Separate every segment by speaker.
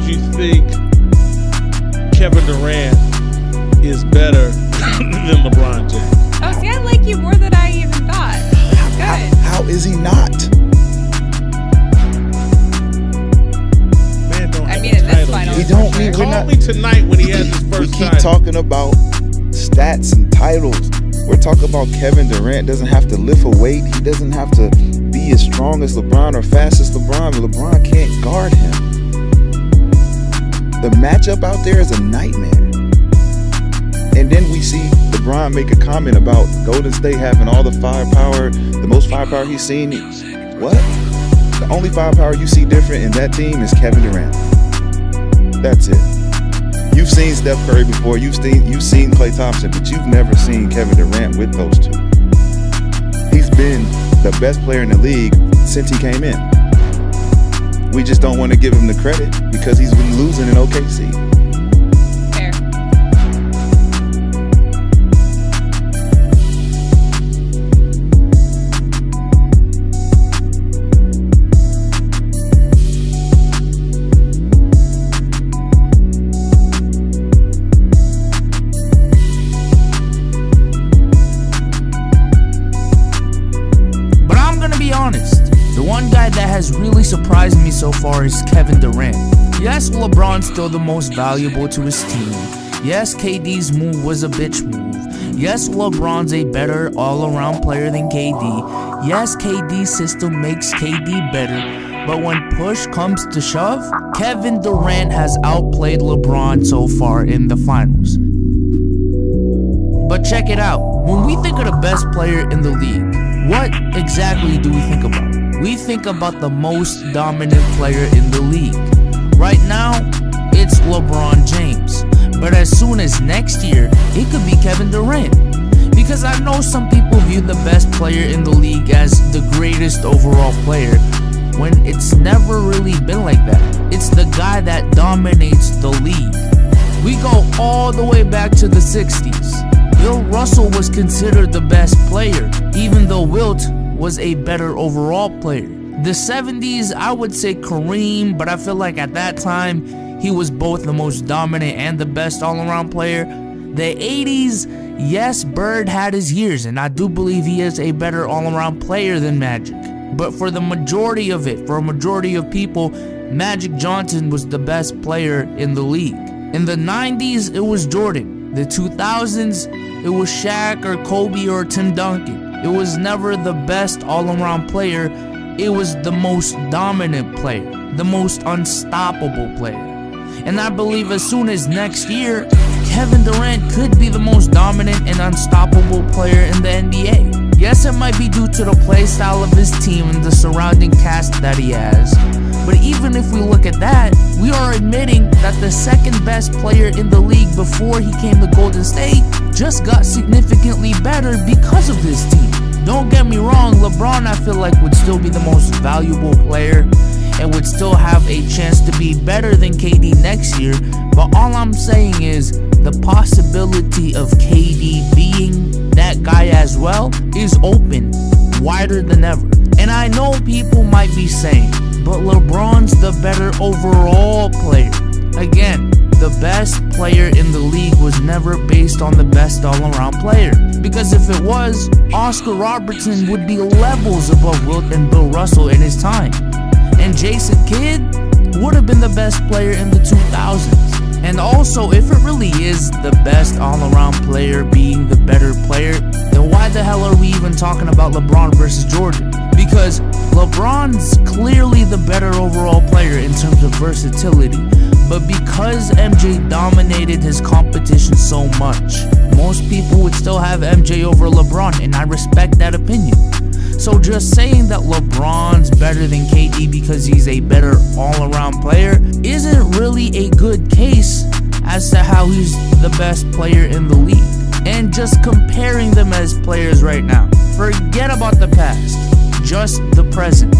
Speaker 1: you think Kevin Durant is better than LeBron James?
Speaker 2: Oh, see, I like you more than I even thought. Good.
Speaker 3: How is he not?
Speaker 1: Man, don't
Speaker 2: I mean, in this final,
Speaker 3: He don't.
Speaker 2: for sure.
Speaker 1: Call me tonight when he has his
Speaker 3: We
Speaker 1: first
Speaker 3: keep
Speaker 1: title.
Speaker 3: talking about stats and titles. We're talking about Kevin Durant doesn't have to lift a weight. He doesn't have to be as strong as LeBron or fast as LeBron. LeBron can't guard him. The matchup out there is a nightmare. And then we see LeBron make a comment about Golden State having all the firepower, the most firepower he's seen. What? The only firepower you see different in that team is Kevin Durant. That's it. You've seen Steph Curry before, you've seen Klay Thompson, but you've never seen Kevin Durant with those two. He's been the best player in the league since he came in. We just don't want to give him the credit because he's been losing in OKC.
Speaker 2: Fair.
Speaker 4: But I'm gonna be honest, the one guy that has really surprised me so far is Kevin Durant. Yes, LeBron's still the most valuable to his team. Yes, KD's move was a bitch move. Yes, LeBron's a better all-around player than KD. Yes, KD's system makes KD better. But when push comes to shove, Kevin Durant has outplayed LeBron so far in the finals. But check it out. When we think of the best player in the league, what exactly do we think about? We think about the most dominant player in the league. Right now, it's LeBron James. But as soon as next year, it could be Kevin Durant. Because I know some people view the best player in the league as the greatest overall player, when it's never really been like that. It's the guy that dominates the league. We go all the way back to the 60s. Bill Russell was considered the best player, even though Wilt was a better overall player. The 70s, I would say Kareem, but I feel like at that time, he was both the most dominant and the best all-around player. The 80s, yes, Bird had his years, and I do believe he is a better all-around player than Magic. But for the majority of it, for a majority of people, Magic Johnson was the best player in the league. In the 90s, it was Jordan. The 2000s, it was Shaq or Kobe or Tim Duncan. It was never the best all-around player. It was the most dominant player, the most unstoppable player. And I believe as soon as next year, Kevin Durant could be the most dominant and unstoppable player in the NBA. Yes, it might be due to the play style of his team and the surrounding cast that he has. But even if we look at that, we are admitting that the second best player in the league before he came to Golden State just got significantly better because of this team. Don't get me wrong, LeBron I feel like would still be the most valuable player and would still have a chance to be better than KD next year. But all I'm saying is the possibility of KD being that guy as well is open, wider than ever. And I know people might be saying, but LeBron's the better overall player. Again, the best player in the league was never based on the best all-around player. Because if it was, Oscar Robertson would be levels above Wilt and Bill Russell in his time. And Jason Kidd would have been the best player in the 2000s. And also, if it really is the best all-around player being the better player, then why the hell are we even talking about LeBron versus Jordan? Because LeBron's clearly the better overall player in terms of versatility. But because MJ dominated his competition so much, most people would still have MJ over LeBron, and I respect that opinion. So just saying that LeBron's better than KD because he's a better all-around player isn't really a good case as to how he's the best player in the league. And just comparing them as players right now, forget about the past, just the present.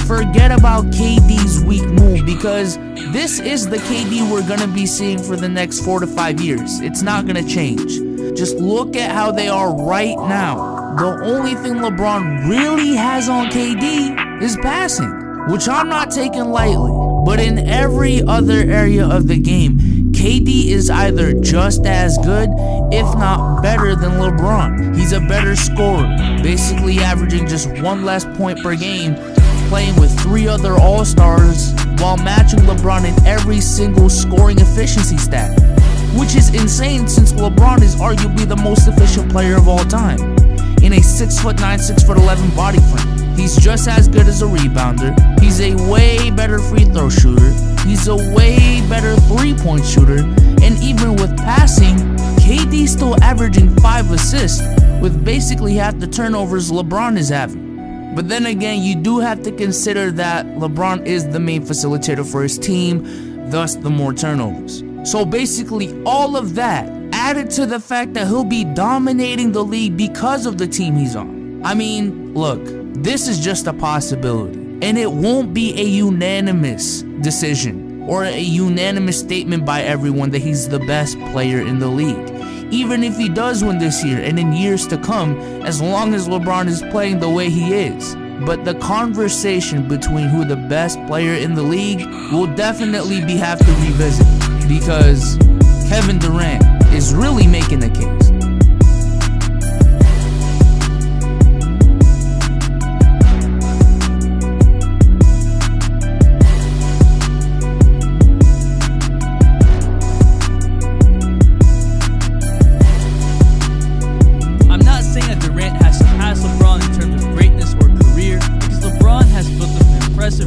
Speaker 4: Forget about KD's weak move, because this is the KD we're going to be seeing for the next 4 to 5 years. It's not going to change. Just look at how they are right now. The only thing LeBron really has on KD is passing, which I'm not taking lightly. But in every other area of the game, KD is either just as good, if not better than LeBron. He's a better scorer, basically averaging just one less point per game, playing with 3 other All-Stars while matching LeBron in every single scoring efficiency stat, which is insane since LeBron is arguably the most efficient player of all time. In a 6'9", 6'11" body frame, he's just as good as a rebounder, he's a way better free throw shooter, he's a way better 3-point shooter, and even with passing, KD's still averaging 5 assists with basically half the turnovers LeBron is having. But then again, you do have to consider that LeBron is the main facilitator for his team, thus the more turnovers. So basically all of that added to the fact that he'll be dominating the league because of the team he's on. I mean, look, this is just a possibility, and it won't be a unanimous decision or a unanimous statement by everyone that he's the best player in the league. Even if he does win this year and in years to come, as long as LeBron is playing the way he is. But the conversation between who the best player in the league will definitely have to revisit, because Kevin Durant is really making the case.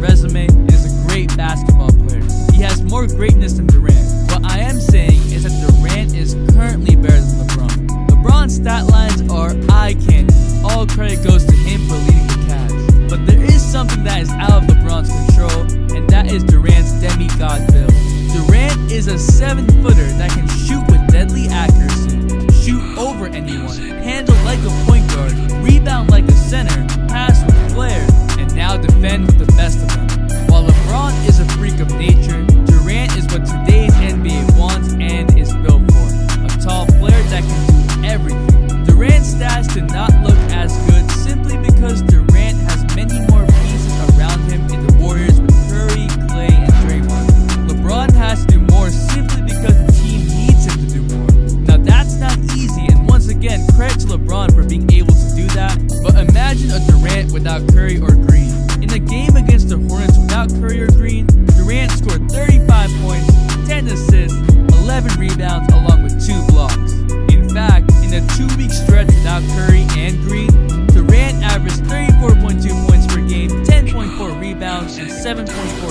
Speaker 5: Resume and is a great basketball player. He has more greatness than Durant. What I am saying is that Durant is currently better than LeBron. LeBron's stat lines are eye candy. All credit goes to him for leading the Cavs. But there is something that is out of LeBron's control, and that is Durant's demigod build. Durant is a 7-footer that can shoot with deadly accuracy, shoot over anyone, handle like a point guard, rebound like a center, pass with flair, and now defend with the best of them. While LeBron is a freak of nature, Durant is what today's NBA wants and is built for. A tall player that can do everything. Durant's stats do not look as good simply because Durant has many more pieces around him in the Warriors with Curry, Clay, and Draymond. LeBron has to do more simply because the team needs him to do more. Now that's not easy, and once again, credit to LeBron for being able to do that, but imagine a Durant without Curry or Green. In a game against the Hornets without Curry or Green, Durant scored 35 points, 10 assists, 11 rebounds, along with 2 blocks. In fact, in a 2-week stretch without Curry and Green, Durant averaged 34.2 points per game, 10.4 rebounds, and 7.4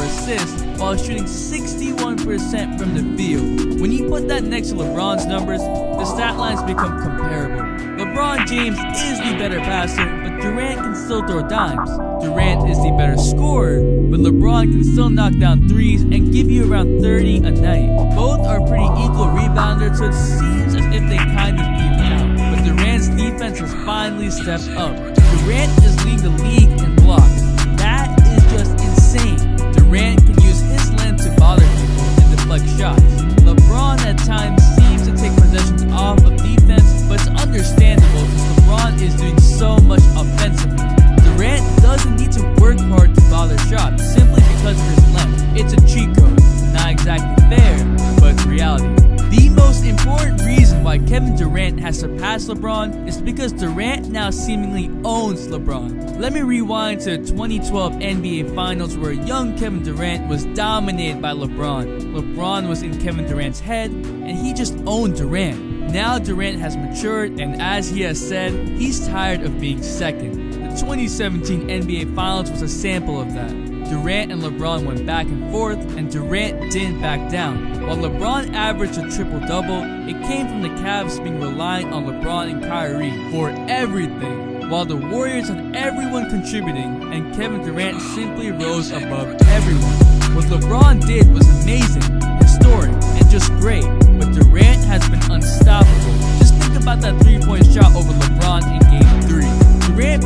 Speaker 5: assists, while shooting 61% from the field. When you put that next to LeBron's numbers, the stat lines become comparable. LeBron James is the better passer, but Durant can still throw dimes. Durant is the better scorer, but LeBron can still knock down threes and give you around 30 a night. Both are pretty equal rebounders, so it seems as if they kind of even out. But Durant's defense has finally stepped up. Durant is leading the league in blocks. That is just insane. Durant can use his length to bother people and deflect shots. LeBron at times seems to take possessions off of defense, but it's understandable because LeBron is doing so much offensively. Durant doesn't need to work hard to bother shots simply because of his length. It's a cheat code. Not exactly fair, but it's reality. The most important reason why Kevin Durant has surpassed LeBron is because Durant now seemingly owns LeBron. Let me rewind to the 2012 NBA Finals where young Kevin Durant was dominated by LeBron. LeBron was in Kevin Durant's head, and he just owned Durant. Now Durant has matured, and as he has said, he's tired of being second. The 2017 NBA Finals was a sample of that. Durant and LeBron went back and forth, and Durant didn't back down. While LeBron averaged a triple-double, it came from the Cavs being reliant on LeBron and Kyrie for everything, while the Warriors had everyone contributing, and Kevin Durant simply rose above everyone. What LeBron did was amazing, historic, and just great, but Durant has been unstoppable. Just think about that 3-point shot over LeBron in Game 3. Durant